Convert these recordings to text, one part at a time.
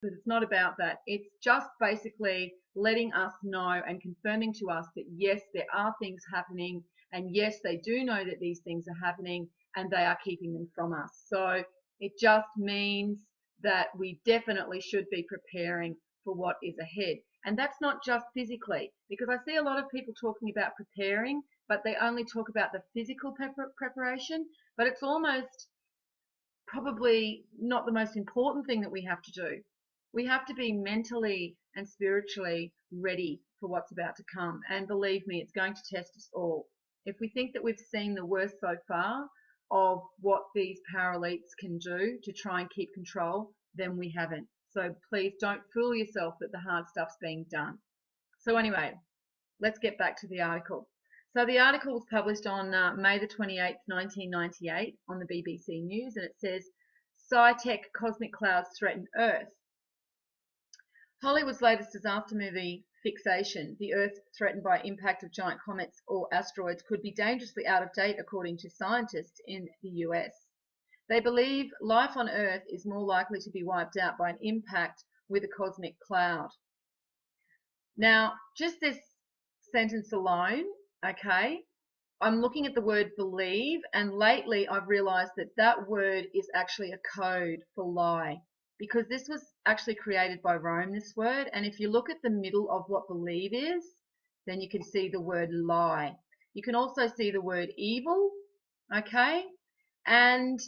But it's not about that. It's just basically letting us know and confirming to us that yes, there are things happening, and yes, they do know that these things are happening, and they are keeping them from us. So it just means that we definitely should be preparing for what is ahead. And that's not just physically, because I see a lot of people talking about preparing, but they only talk about the physical preparation, but it's almost probably not the most important thing that we have to do. We have to be mentally and spiritually ready for what's about to come. And believe me, it's going to test us all. If we think that we've seen the worst so far of what these paraleaks can do to try and keep control, then we haven't. So please don't fool yourself that the hard stuff's being done. So anyway, let's get back to the article. So the article was published on May the 28th, 1998 on the BBC News, and it says, Sci-tech cosmic clouds threaten Earth. Hollywood's latest disaster movie, Fixation, the Earth threatened by impact of giant comets or asteroids, could be dangerously out of date, according to scientists in the US. They believe life on Earth is more likely to be wiped out by an impact with a cosmic cloud. Now, just this sentence alone, okay, I'm looking at the word believe, and lately I've realized that that word is actually a code for lie, because this was actually created by Rome, this word, and if you look at the middle of what believe is, then you can see the word lie. You can also see the word evil, okay, and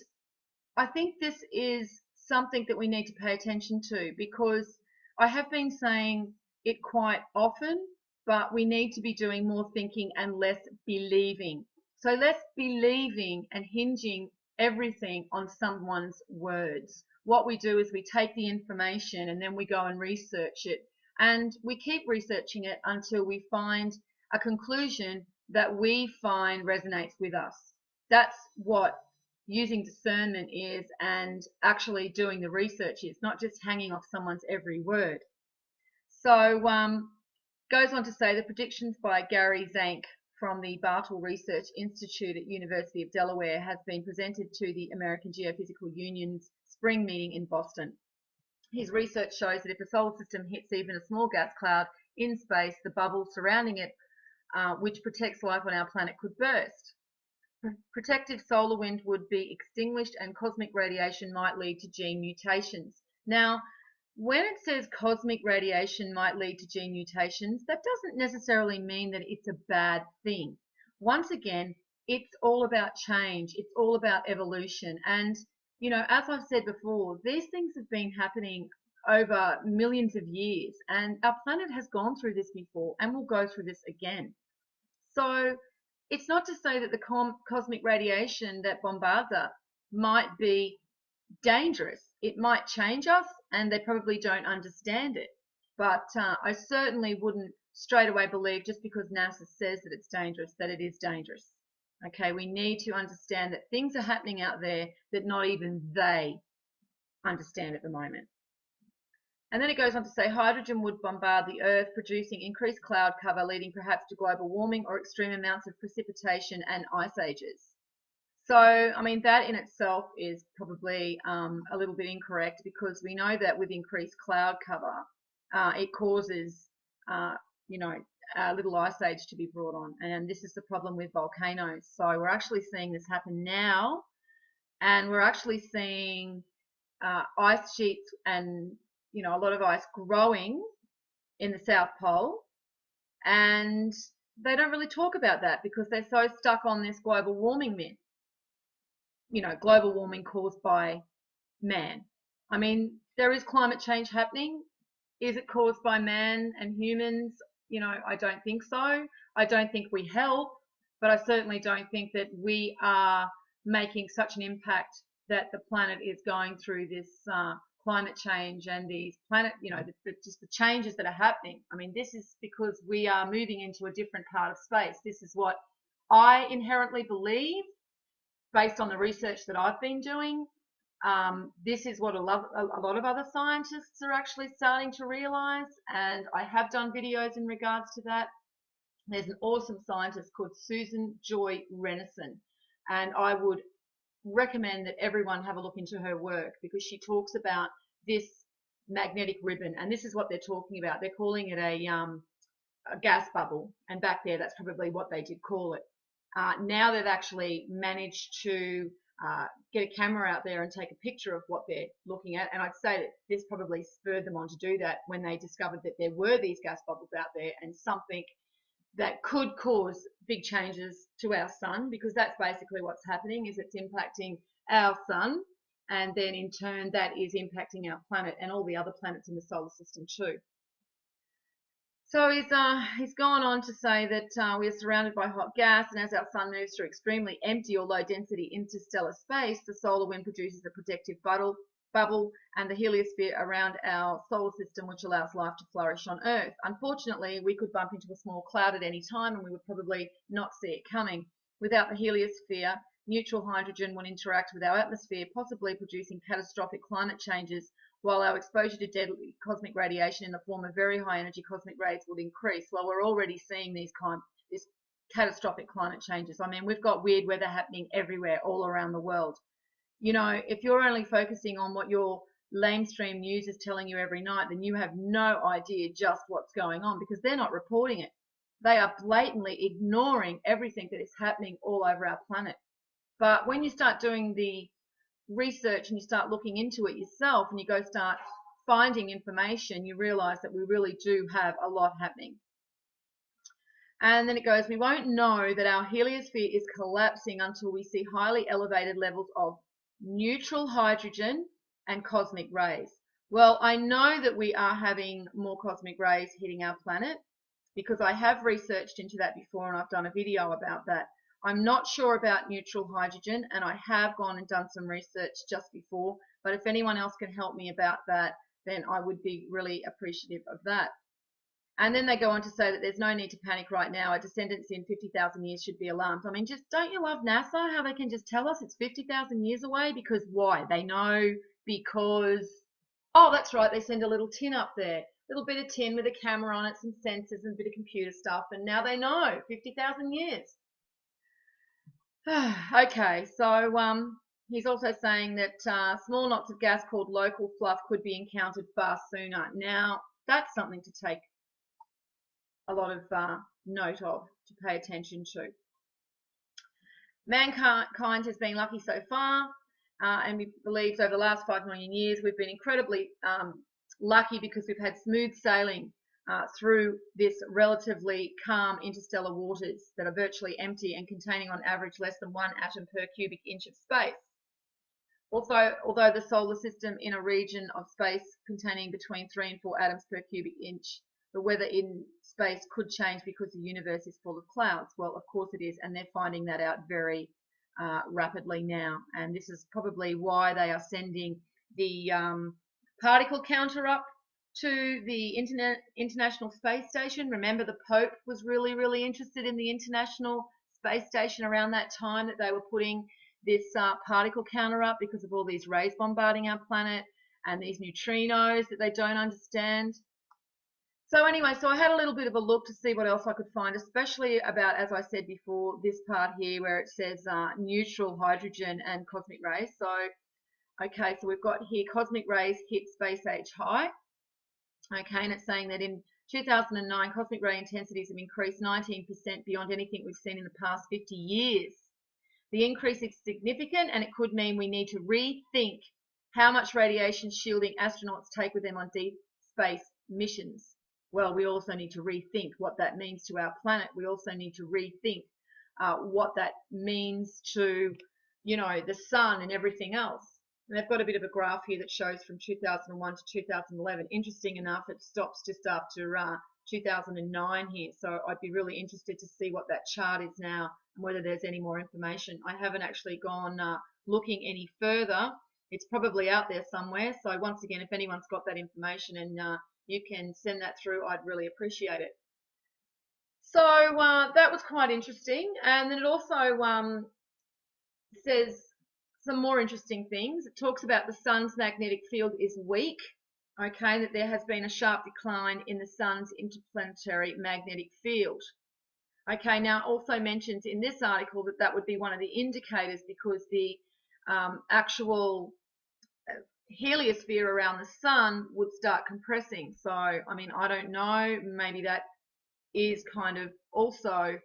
I think this is something that we need to pay attention to, because I have been saying it quite often, but we need to be doing more thinking and less believing. So less believing and hinging everything on someone's words. What we do is we take the information and then we go and research it, and we keep researching it until we find a conclusion that we find resonates with us. That's what using discernment is, and actually doing the research is, not just hanging off someone's every word. So goes on to say the predictions by Gary Zank from the Bartle Research Institute at University of Delaware has been presented to the American Geophysical Union's spring meeting in Boston. His research shows that if a solar system hits even a small gas cloud in space, the bubble surrounding it, which protects life on our planet, could burst. Protective solar wind would be extinguished, and cosmic radiation might lead to gene mutations. Now, when it says cosmic radiation might lead to gene mutations, that doesn't necessarily mean that it's a bad thing. Once again, it's all about change. It's all about evolution. And, you know, as I've said before, these things have been happening over millions of years, and our planet has gone through this before and will go through this again. So it's not to say that the cosmic radiation that bombards us might be dangerous. It might change us, and they probably don't understand it. But I certainly wouldn't straight away believe just because NASA says that it's dangerous, that it is dangerous. Okay, we need to understand that things are happening out there that not even they understand at the moment. And then it goes on to say hydrogen would bombard the Earth, producing increased cloud cover, leading perhaps to global warming or extreme amounts of precipitation and ice ages. So, I mean, that in itself is probably a little bit incorrect, because we know that with increased cloud cover, it causes, you know, a little ice age to be brought on. And this is the problem with volcanoes. So we're actually seeing this happen now, and we're actually seeing ice sheets and, you know, a lot of ice growing in the South Pole. And they don't really talk about that because they're so stuck on this global warming myth. You know, global warming caused by man. I mean, there is climate change happening. Is it caused by man and humans? You know, I don't think so. I don't think we help, but I certainly don't think that we are making such an impact that the planet is going through this climate change and these planet, you know, just the changes that are happening. I mean, this is because we are moving into a different part of space. This is what I inherently believe, based on the research that I've been doing. This is what a lot of other scientists are actually starting to realize, and I have done videos in regards to that. There's an awesome scientist called Susan Joy Renison, and I would recommend that everyone have a look into her work, because she talks about this magnetic ribbon, and this is what they're talking about. They're calling it a gas bubble, and back there that's probably what they did call it. Now they've actually managed to get a camera out there and take a picture of what they're looking at, and I'd say that this probably spurred them on to do that when they discovered that there were these gas bubbles out there and something that could cause big changes to our sun, because that's basically what's happening, is it's impacting our sun, and then in turn that is impacting our planet and all the other planets in the solar system too. So he's gone on to say that we are surrounded by hot gas, and as our sun moves through extremely empty or low density interstellar space, the solar wind produces a protective bubble and the heliosphere around our solar system, which allows life to flourish on Earth. Unfortunately, we could bump into a small cloud at any time and we would probably not see it coming. Without the heliosphere, neutral hydrogen would interact with our atmosphere, possibly producing catastrophic climate changes, while our exposure to deadly cosmic radiation in the form of very high energy cosmic rays would increase. Well, we're already seeing this catastrophic climate changes. I mean, we've got weird weather happening everywhere, all around the world. You know, if you're only focusing on what your lamestream news is telling you every night, then you have no idea just what's going on, because they're not reporting it. They are blatantly ignoring everything that is happening all over our planet. But when you start doing the research and you start looking into it yourself and you go start finding information, you realize that we really do have a lot happening. And then it goes, we won't know that our heliosphere is collapsing until we see highly elevated levels of neutral hydrogen and cosmic rays. Well, I know that we are having more cosmic rays hitting our planet because I have researched into that before and I've done a video about that. I'm not sure about neutral hydrogen, and I have gone and done some research just before, but if anyone else can help me about that, then I would be really appreciative of that. And then they go on to say that there's no need to panic right now. Our descendants in 50,000 years should be alarmed. I mean, just don't you love NASA, how they can just tell us it's 50,000 years away? Because why? They know because, oh, that's right, they send a little tin up there. Little bit of tin with a camera on it, some sensors and a bit of computer stuff, and now they know 50,000 years. Okay, so he's also saying that small knots of gas called local fluff could be encountered far sooner. Now, that's something to take a lot of note of, to pay attention to. Mankind has been lucky so far, and we believe over the last 5 million years we've been incredibly lucky because we've had smooth sailing through this relatively calm interstellar waters that are virtually empty and containing on average less than 1 atom per cubic inch of space. Also, although the solar system in a region of space containing between 3 and 4 atoms per cubic inch, the weather in space could change because the universe is full of clouds. Well, of course it is, and they're finding that out very rapidly now. And this is probably why they are sending the particle counter up to the International Space Station. Remember, the Pope was really, really interested in the International Space Station around that time that they were putting this particle counter up because of all these rays bombarding our planet and these neutrinos that they don't understand. So anyway, so I had a little bit of a look to see what else I could find, especially about, as I said before, this part here where it says neutral hydrogen and cosmic rays. So, okay, so we've got here cosmic rays hit space age high. Okay, and it's saying that in 2009, cosmic ray intensities have increased 19% beyond anything we've seen in the past 50 years. The increase is significant, and it could mean we need to rethink how much radiation shielding astronauts take with them on deep space missions. Well, we also need to rethink what that means to our planet. We also need to rethink what that means to, you know, the sun and everything else. And they've got a bit of a graph here that shows from 2001 to 2011. Interesting enough, it stops just after 2009 here. So I'd be really interested to see what that chart is now and whether there's any more information. I haven't actually gone looking any further. It's probably out there somewhere. So once again, if anyone's got that information and you can send that through, I'd really appreciate it. So that was quite interesting. And then it also says some more interesting things. It talks about the sun's magnetic field is weak, okay, that there has been a sharp decline in the sun's interplanetary magnetic field. Okay, now also mentions in this article that that would be one of the indicators, because the actual heliosphere around the sun would start compressing. So, I mean, I don't know, maybe that is kind of also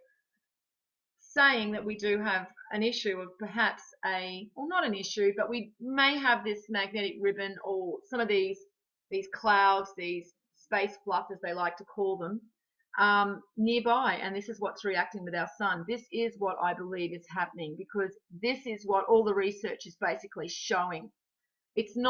saying that we do have an issue of perhaps well, not an issue, but we may have this magnetic ribbon or some of these clouds, these space fluff as they like to call them, nearby, and this is what's reacting with our sun. This is what I believe is happening, because this is what all the research is basically showing. It's not